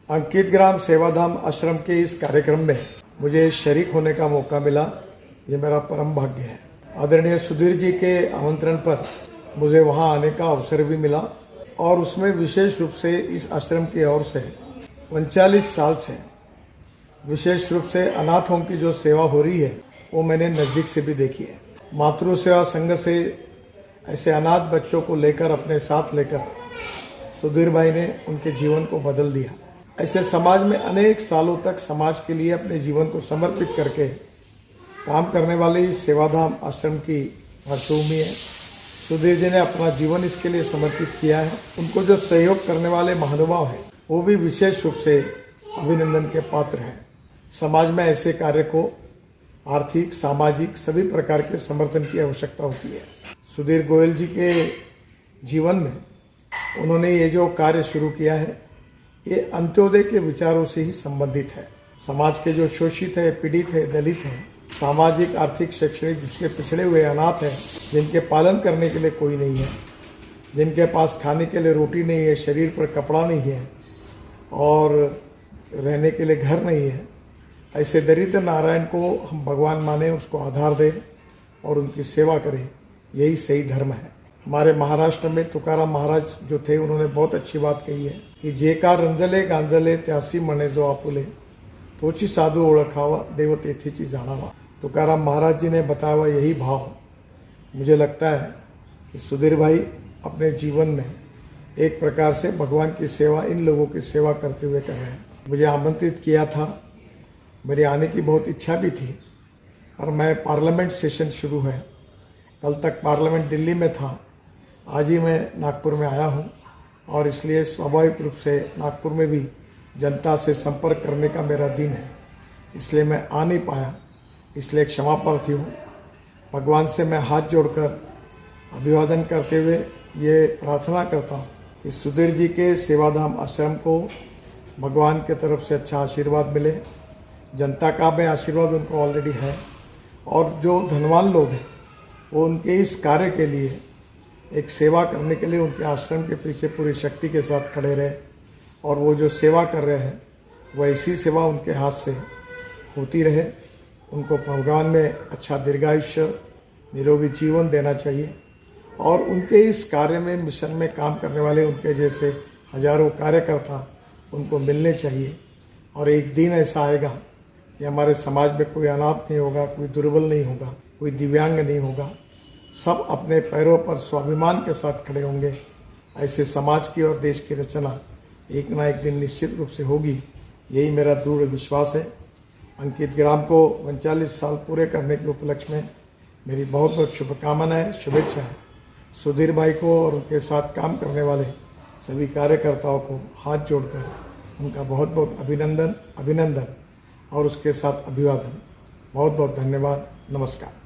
अंकित ग्राम सेवाधाम आश्रम के इस कार्यक्रम में मुझे शरीक होने का मौका मिला, ये मेरा परम भाग्य है। आदरणीय सुधीर जी के आमंत्रण पर मुझे वहां आने का अवसर भी मिला और उसमें विशेष रूप से इस आश्रम की ओर से 39 साल से विशेष रूप से अनाथ होम की जो सेवा हो रही है वो मैंने नज़दीक से भी देखी है। मातृ सेवा संघ से ऐसे अनाथ बच्चों को लेकर अपने साथ लेकर सुधीर भाई ने उनके जीवन को बदल दिया। ऐसे समाज में अनेक सालों तक समाज के लिए अपने जीवन को समर्पित करके काम करने वाले इस सेवाधाम आश्रम की पृष्ठभूमि है। सुधीर जी ने अपना जीवन इसके लिए समर्पित किया है। उनको जो सहयोग करने वाले महानुभाव हैं वो भी विशेष रूप से अभिनंदन के पात्र हैं। समाज में ऐसे कार्य को आर्थिक, सामाजिक सभी प्रकार के समर्थन की आवश्यकता होती है। सुधीर गोयल जी के जीवन में उन्होंने ये जो कार्य शुरू किया है ये अंत्योदय के विचारों से ही संबंधित है। समाज के जो शोषित है, पीड़ित है, दलित हैं, सामाजिक, आर्थिक, शैक्षणिक दृष्टि से पिछड़े हुए अनाथ हैं, जिनके पालन करने के लिए कोई नहीं है, जिनके पास खाने के लिए रोटी नहीं है, शरीर पर कपड़ा नहीं है और रहने के लिए घर नहीं है, ऐसे दरिद्र नारायण को हम भगवान माने, उसको आधार दें और उनकी सेवा करें, यही सही धर्म है। हमारे महाराष्ट्र में तुकाराम महाराज जो थे उन्होंने बहुत अच्छी बात कही है कि जे का रंजले गांजले त्यासी मने जो आपुले तोची साधू ओळखावा देव तेथीची जाणावा। तुकाराम महाराज जी ने बताया हुआ यही भाव मुझे लगता है कि सुधीर भाई अपने जीवन में एक प्रकार से भगवान की सेवा, इन लोगों की सेवा करते हुए कर रहे हैं। मुझे आमंत्रित किया था, मेरे आने की बहुत इच्छा भी थी और मैं पार्लियामेंट सेशन शुरू है, कल तक पार्लियामेंट दिल्ली में था, आज ही मैं नागपुर में आया हूँ और इसलिए स्वाभाविक रूप से नागपुर में भी जनता से संपर्क करने का मेरा दिन है, इसलिए मैं आ नहीं पाया, इसलिए क्षमा प्रार्थी हूँ। भगवान से मैं हाथ जोड़कर अभिवादन करते हुए ये प्रार्थना करता हूँ कि सुधीर जी के सेवाधाम आश्रम को भगवान की तरफ से अच्छा आशीर्वाद मिले। जनता का भी आशीर्वाद उनको ऑलरेडी है और जो धनवान लोग हैं वो उनके इस कार्य के लिए, एक सेवा करने के लिए उनके आश्रम के पीछे पूरी शक्ति के साथ खड़े रहे और वो जो सेवा कर रहे हैं वो ऐसी सेवा उनके हाथ से होती रहे। उनको भगवान में अच्छा दीर्घायुष्य, निरोगी जीवन देना चाहिए और उनके इस कार्य में, मिशन में काम करने वाले उनके जैसे हजारों कार्यकर्ता उनको मिलने चाहिए। और एक दिन ऐसा आएगा कि हमारे समाज में कोई अनाथ नहीं होगा, कोई दुर्बल नहीं होगा, कोई दिव्यांग नहीं होगा, सब अपने पैरों पर स्वाभिमान के साथ खड़े होंगे। ऐसे समाज की और देश की रचना एक ना एक दिन निश्चित रूप से होगी, यही मेरा दृढ़ विश्वास है। अंकित ग्राम को 39 साल पूरे करने के उपलक्ष्य में मेरी बहुत बहुत शुभकामनाएं, शुभेच्छाएं। सुधीर भाई को और उनके साथ काम करने वाले सभी कार्यकर्ताओं को हाथ जोड़कर उनका बहुत बहुत अभिनंदन और उसके साथ अभिवादन। बहुत बहुत धन्यवाद। नमस्कार।